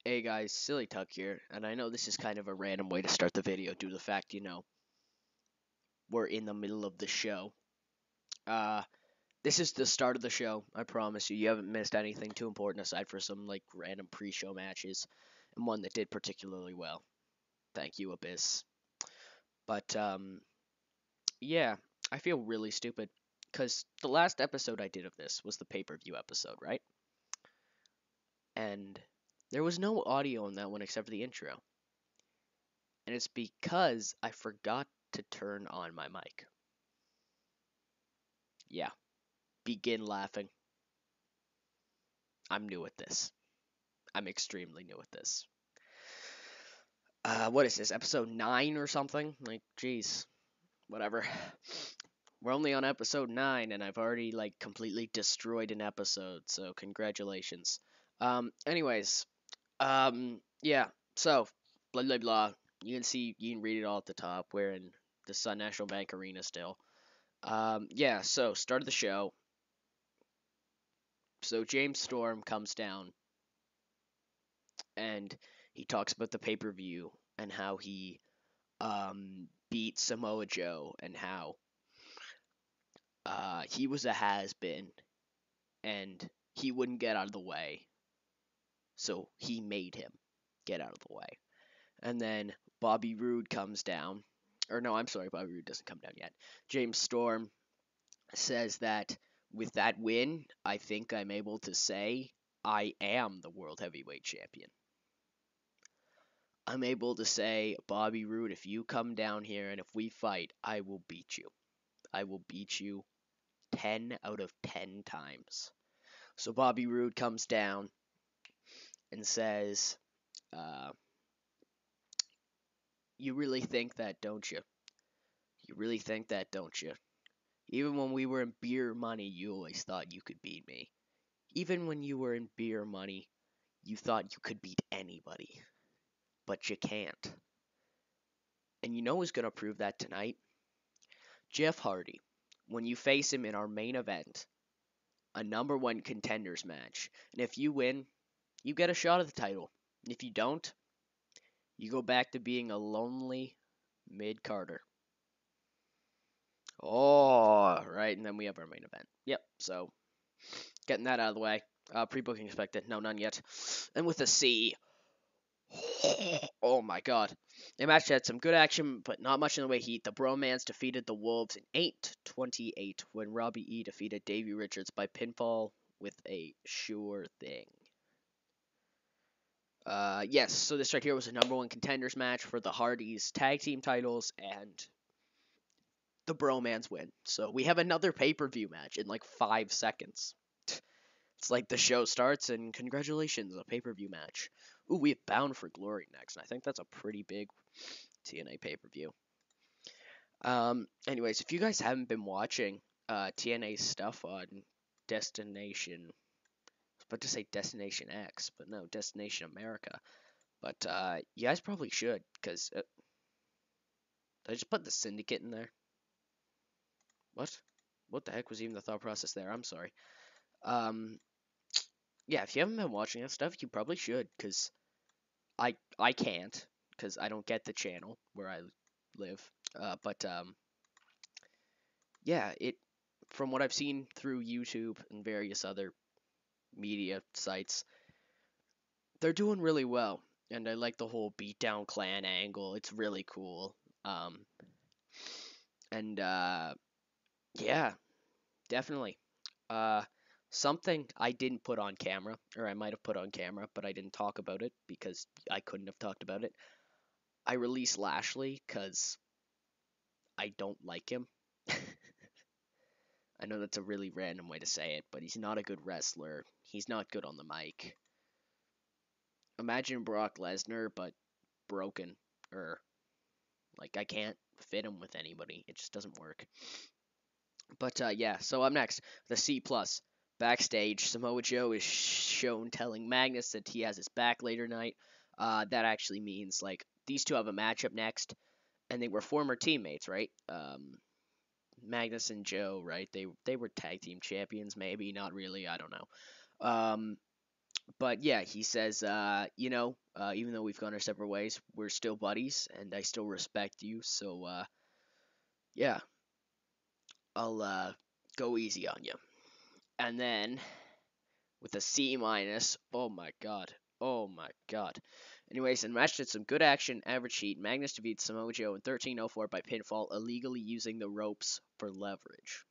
Hey guys, Silly Tuck here, and I know this is kind of a random way to start the video due to the fact, we're in the middle of the show. Uh, this is the start of the show, I promise you. You haven't missed anything too important aside for some, random pre-show matches, and one that did particularly well. Thank you, Abyss. But, yeah, I feel really stupid, because the last episode I did of this was the pay-per-view episode, right? And there was no audio in that one except for the intro. And it's because I forgot to turn on my mic. Yeah, begin laughing. I'm new at this. I'm extremely new at this. What is this, episode 9 or something? Jeez, whatever. We're only on episode 9, and I've already, completely destroyed an episode, so congratulations. Anyways, yeah, so, blah, blah, blah. You can read it all at the top. We're in the Sun National Bank Arena still. Yeah, so, start of the show. So James Storm comes down and he talks about the pay-per-view and how he beat Samoa Joe and how he was a has-been and he wouldn't get out of the way. So he made him get out of the way. And then Bobby Roode comes down. Or no, I'm sorry, Bobby Roode doesn't come down yet. James Storm says that with that win, I think I'm able to say I am the World Heavyweight Champion. I'm able to say, Bobby Roode, if you come down here and if we fight, I will beat you. I will beat you 10 out of 10 times. So Bobby Roode comes down and says, you really think that, don't you? You really think that, don't you? Even when we were in beer money, you always thought you could beat me. Even when you were in beer money, you thought you could beat anybody. But you can't. And you know who's going to prove that tonight? Jeff Hardy. When you face him in our main event, a number 1 contenders match. And if you win, you get a shot at the title. And if you don't, you go back to being a lonely mid-carder. Oh, right, and then we have our main event. Yep, so getting that out of the way. Pre-booking expected. No, none yet. And with a C. Oh my god. The match had some good action, but not much in the way of heat. The Bromance defeated the Wolves in 8-28 when Robbie E defeated Davey Richards by pinfall with a sure thing. Yes, so this right here was a number 1 contenders match for the Hardys tag team titles, and the Bromance win. So we have another pay-per-view match in 5 seconds. It's like the show starts, and congratulations, a pay-per-view match. Ooh, we have Bound for Glory next, and I think that's a pretty big TNA pay-per-view. Anyways, if you guys haven't been watching TNA stuff on Destination, I was about to say Destination X, but no, Destination America. But you guys probably should, because did I just put the Syndicate in there? What? What the heck was even the thought process there? I'm sorry. Yeah, if you haven't been watching that stuff, you probably should, because I can't, because I don't get the channel where I live. But yeah, from what I've seen through YouTube and various other media sites, they're doing really well, and I like the whole beatdown clan angle. It's really cool. And yeah, definitely. Something I didn't put on camera, or I might have put on camera, but I didn't talk about it because I couldn't have talked about it. I released Lashley because I don't like him. I know that's a really random way to say it, but he's not a good wrestler. He's not good on the mic. Imagine Brock Lesnar, but broken. Or, I can't fit him with anybody. It just doesn't work. But, yeah, so up next, the C+. Backstage, Samoa Joe is shown telling Magnus that he has his back later tonight. That actually means, these two have a matchup next, and they were former teammates, right? Magnus and Joe, right? They were tag team champions, maybe, not really, I don't know. But yeah, he says, even though we've gone our separate ways, we're still buddies, and I still respect you. So yeah, I'll go easy on you. And then with a C minus, oh my god, oh my god. Anyways, in the match did some good action, average heat. Magnus defeats Samoa Joe in 13:04 by pinfall, illegally using the ropes for leverage.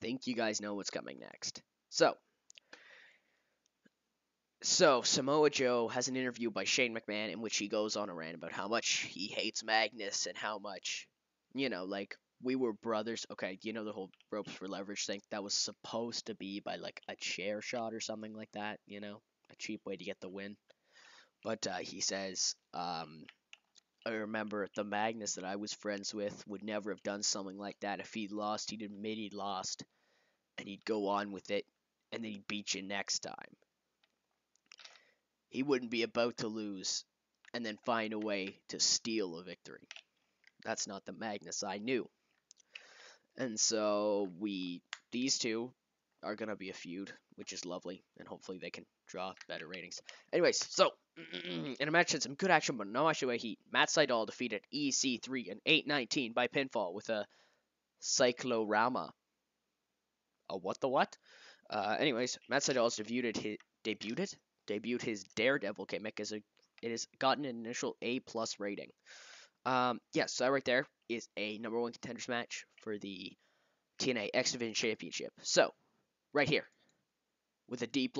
Think you guys know what's coming next. So Samoa Joe has an interview by Shane McMahon in which he goes on a rant about how much he hates Magnus and how much, like we were brothers. Okay, the whole ropes for leverage thing? That was supposed to be by like a chair shot or something like that, a cheap way to get the win. But he says, I remember the Magnus that I was friends with would never have done something like that. If he'd lost, he'd admit he'd lost, and he'd go on with it, and then he'd beat you next time. He wouldn't be about to lose and then find a way to steal a victory. That's not the Magnus I knew. And so these two are going to be a feud, which is lovely, and hopefully they can draw better ratings. Anyways, so in a match that had some good action, but no actual heat, Matt Sydal defeated EC3 in 8:19 by pinfall with a cyclorama. A what the what? Anyways, Matt Sydal's debuted his Daredevil gimmick as it has gotten an initial A+ rating. So that right there is a number one contenders match for the TNA X Division Championship. So, right here, with a D+.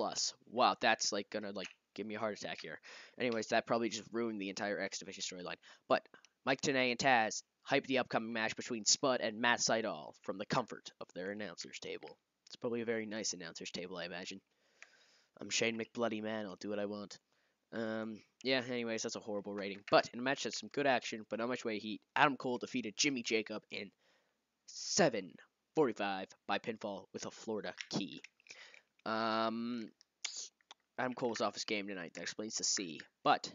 Wow, that's like gonna like give me a heart attack here. Anyways, that probably just ruined the entire X Division storyline. But Mike Tenay and Taz hype the upcoming match between Spud and Matt Sydal from the comfort of their announcer's table. It's probably a very nice announcer's table, I imagine. I'm Shane McBloody Man, I'll do what I want. Anyways, that's a horrible rating. But in a match that's some good action, but not much way heat, Adam Cole defeated Jimmy Jacob in 7:45 by pinfall with a Florida key. Adam Cole's off his game tonight. That explains the C. But,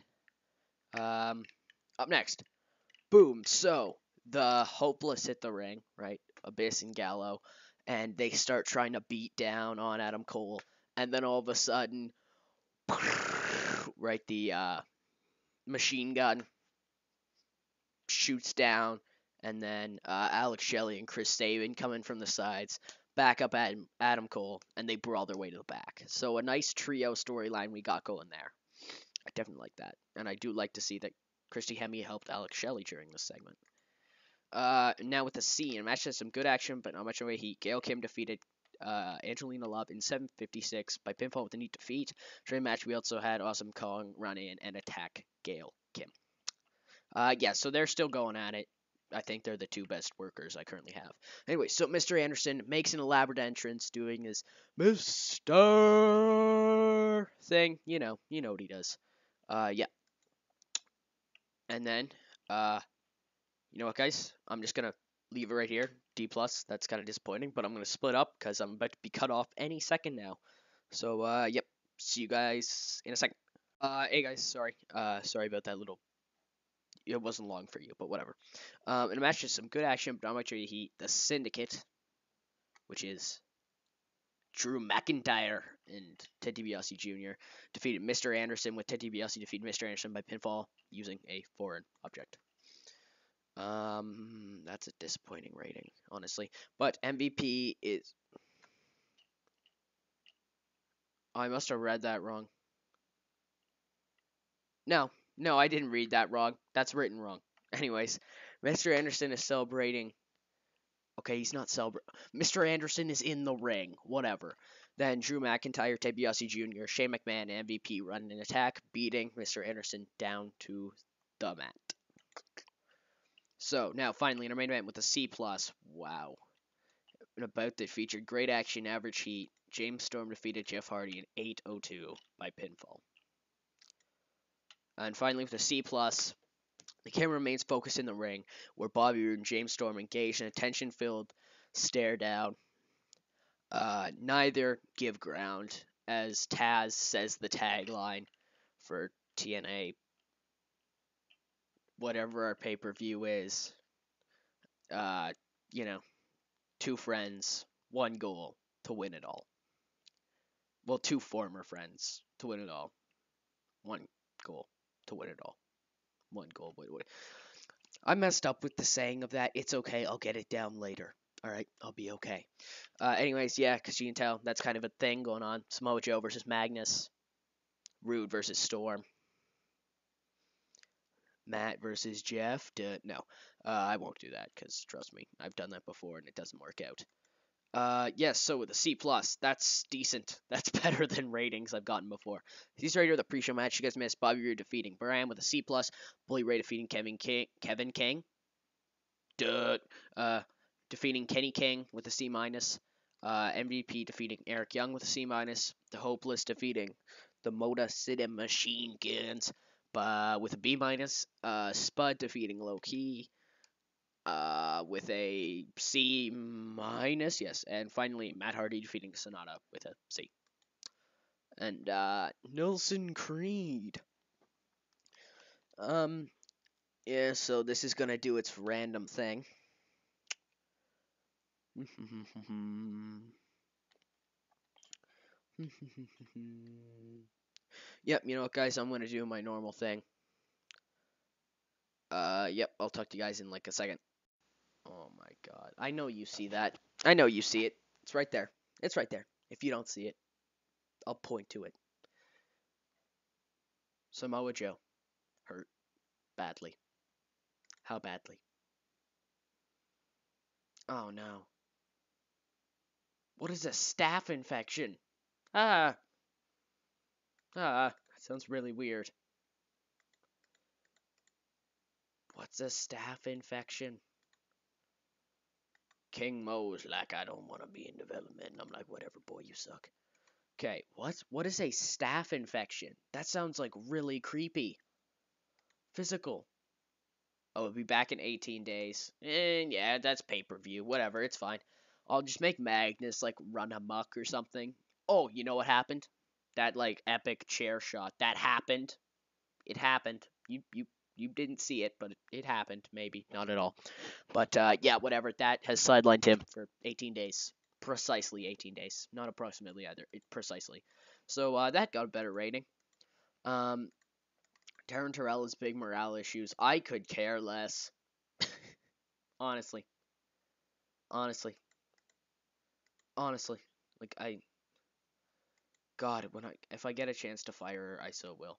up next, boom. So, the Hopeless hit the ring, right? Abyss and Gallo. And they start trying to beat down on Adam Cole. And then all of a sudden, right, the machine gun shoots down, and then Alex Shelley and Chris Sabin come in from the sides, back up at Adam Cole, and they brawl their way to the back. So a nice trio storyline we got going there. I definitely like that, and I do like to see that Christy Hemme helped Alex Shelley during this segment. Now with the C, a match has some good action, but not much away heat. Gail Kim defeated Angelina Love in 7:56 by pinfall with a neat defeat. During the match, we also had Awesome Kong run in and attack Gail Kim. So they're still going at it. I think they're the two best workers I currently have. Anyway, so Mr. Anderson makes an elaborate entrance doing his Mr. thing. You know what he does. And then, you know what, guys? I'm just gonna leave it right here. D+. That's kind of disappointing, but I'm gonna split up because I'm about to be cut off any second now. So, see you guys in a second. Hey guys, sorry about that little. It wasn't long for you, but whatever. In a match, just some good action, but not much heat. The Syndicate, which is Drew McIntyre and Ted DiBiase Jr., defeated Mr. Anderson, with Ted DiBiase defeated Mr. Anderson by pinfall using a foreign object. That's a disappointing rating, honestly. But MVP is... Oh, I must have read that wrong. No, I didn't read that wrong. That's written wrong. Anyways, Mr. Anderson is celebrating. Okay, he's not celebrating. Mr. Anderson is in the ring. Whatever. Then Drew McIntyre, Ted DiBiase Jr., Shane McMahon, and MVP run an attack, beating Mr. Anderson down to the mat. So, now, finally, in our main event with a C+. Wow. And about that featured great action, average heat. James Storm defeated Jeff Hardy in 8:02 by pinfall. And finally, with a C+, the camera remains focused in the ring, where Bobby Roode and James Storm engage in a tension-filled stare down. Neither give ground, as Taz says the tagline for TNA, whatever our pay-per-view is. Two friends, one goal, to win it all. Well, 2 former friends to win it all. 1 goal to win it all. 1 goal. Wait. I messed up with the saying of that. It's okay. I'll get it down later. All right, I'll be okay. Anyways, yeah, because you can tell that's kind of a thing going on. Samoa Joe versus Magnus. Roode versus Storm. Matt versus Jeff. No, I won't do that because trust me, I've done that before and it doesn't work out. Yes, so with a C plus, that's decent. That's better than ratings I've gotten before. These rated the pre-show match. You guys missed Bobby Roode defeating Bram with a C plus. Bully Ray defeating Kevin King. Defeating Kenny King with a C minus. MVP defeating Eric Young with a C minus. The Hopeless defeating the Motor City Machine Guns with a B minus. Spud defeating Low Key with a C minus, yes. And finally, Matt Hardy defeating Sonata with a C. And Nelson Creed. Yeah, so this is gonna do its random thing. Yep, you know what, guys? I'm gonna do my normal thing. Yep, I'll talk to you guys in like a second. Oh my god. I know you see that. I know you see it. It's right there. It's right there. If you don't see it, I'll point to it. Samoa Joe. Hurt. Badly. How badly? Oh no. What is a staph infection? Ah. That sounds really weird. What's a staph infection? King Mo's like, I don't want to be in development. And I'm like, whatever, boy, you suck. Okay, what is a staph infection? That sounds like really creepy. Physical. Oh, it'll be back in 18 days. And yeah, that's pay-per-view. Whatever, it's fine. I'll just make Magnus like run amok or something. Oh, you know what happened? That like epic chair shot. That happened. It happened. You didn't see it, but it happened. Maybe not at all. But yeah, whatever. That has sidelined him for 18 days. Precisely 18 days. Not approximately either. Precisely. So that got a better rating. Taryn Terrell's big morale issues. I could care less. Honestly. Honestly. Like God, if I get a chance to fire her, I so will.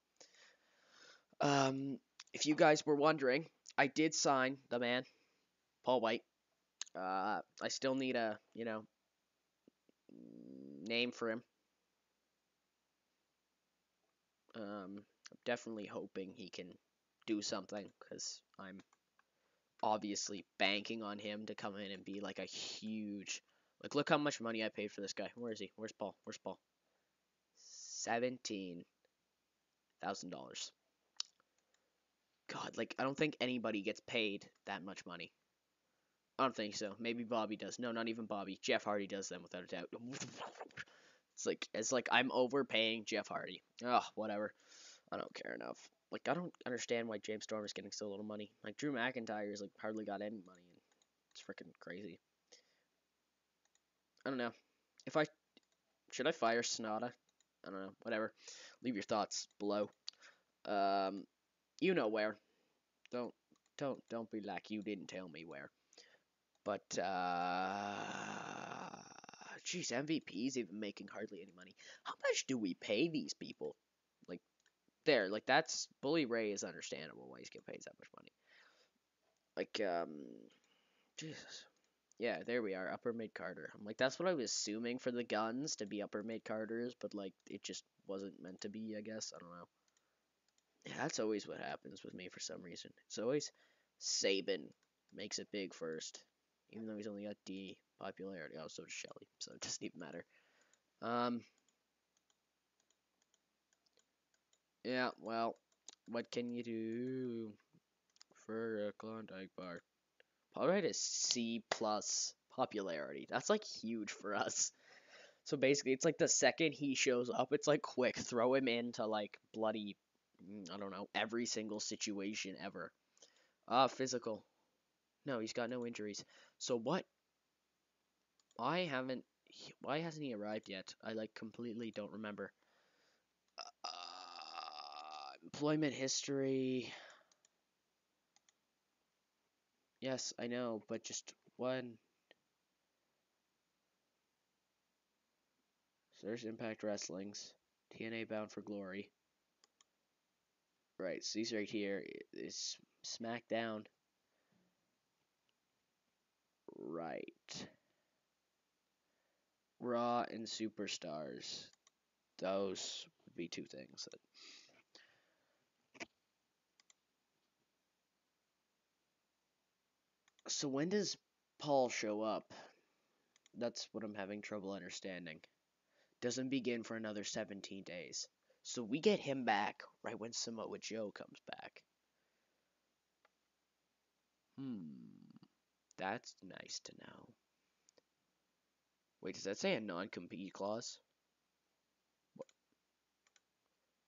If you guys were wondering, I did sign the man, Paul White. I still need a, name for him. I'm definitely hoping he can do something because I'm obviously banking on him to come in and be like a huge, like, look how much money I paid for this guy. Where is he? Where's Paul? $17,000. God, like, I don't think anybody gets paid that much money. I don't think so. Maybe Bobby does. No, not even Bobby. Jeff Hardy does them without a doubt. It's like I'm overpaying Jeff Hardy. Ugh, whatever. I don't care enough. Like, I don't understand why James Storm is getting so little money. Like, Drew McIntyre's like hardly got any money, and it's freaking crazy. I don't know. Should I fire Sonata? I don't know. Whatever. Leave your thoughts below. You know where. Don't be like you didn't tell me where. But jeez, MVP's even making hardly any money. How much do we pay these people? Like that's Bully Ray is understandable why he's getting paid that much money. Like Jesus. Yeah, there we are, upper mid Carter. I'm like, that's what I was assuming for the guns to be upper mid Carters, but like it just wasn't meant to be, I guess. I don't know. Yeah, that's always what happens with me for some reason. It's always Saban makes it big first, even though he's only got D popularity. Oh, so does Shelly, so it doesn't even matter. Yeah, well, what can you do for a Klondike bar? Paul Wright is C plus popularity. That's like huge for us. So basically, it's like the second he shows up, it's like quick, throw him into like bloody, I don't know, every single situation ever. Physical. No, he's got no injuries. So what? I haven't. Why hasn't he arrived yet? I like completely don't remember. Employment history. Yes, I know, but just one. So there's Impact Wrestling's TNA Bound for Glory. Right, so he's right here. Is SmackDown. Right. Raw and Superstars. Those would be two things that. So when does Paul show up? That's what I'm having trouble understanding. Doesn't begin for another 17 days. So we get him back right when Samoa Joe comes back. That's nice to know. Wait, does that say a non-compete clause?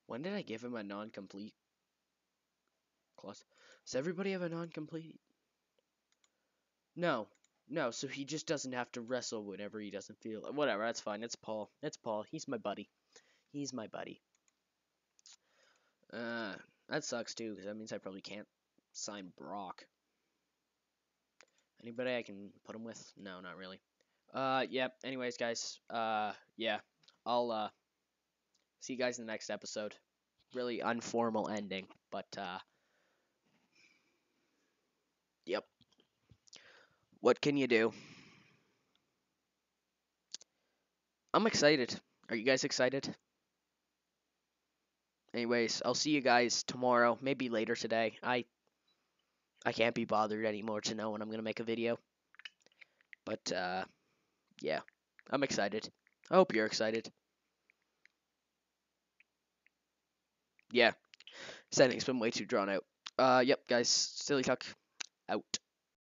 When did I give him a non-complete clause? Does everybody have a non-complete? No. No, so he just doesn't have to wrestle whenever he doesn't feel it. Whatever, that's fine. It's Paul. It's Paul. He's my buddy. He's my buddy. That sucks too, because that means I probably can't sign Brock. Anybody I can put him with? No, not really. Yeah, anyways, guys, yeah. I'll, see you guys in the next episode. Really informal ending, but, yep. What can you do? I'm excited. Are you guys excited? Anyways, I'll see you guys tomorrow, maybe later today. I can't be bothered anymore to know when I'm gonna make a video. But yeah, I'm excited. I hope you're excited. Yeah, this ending's been way too drawn out. Yep, guys, Silly Tuck out.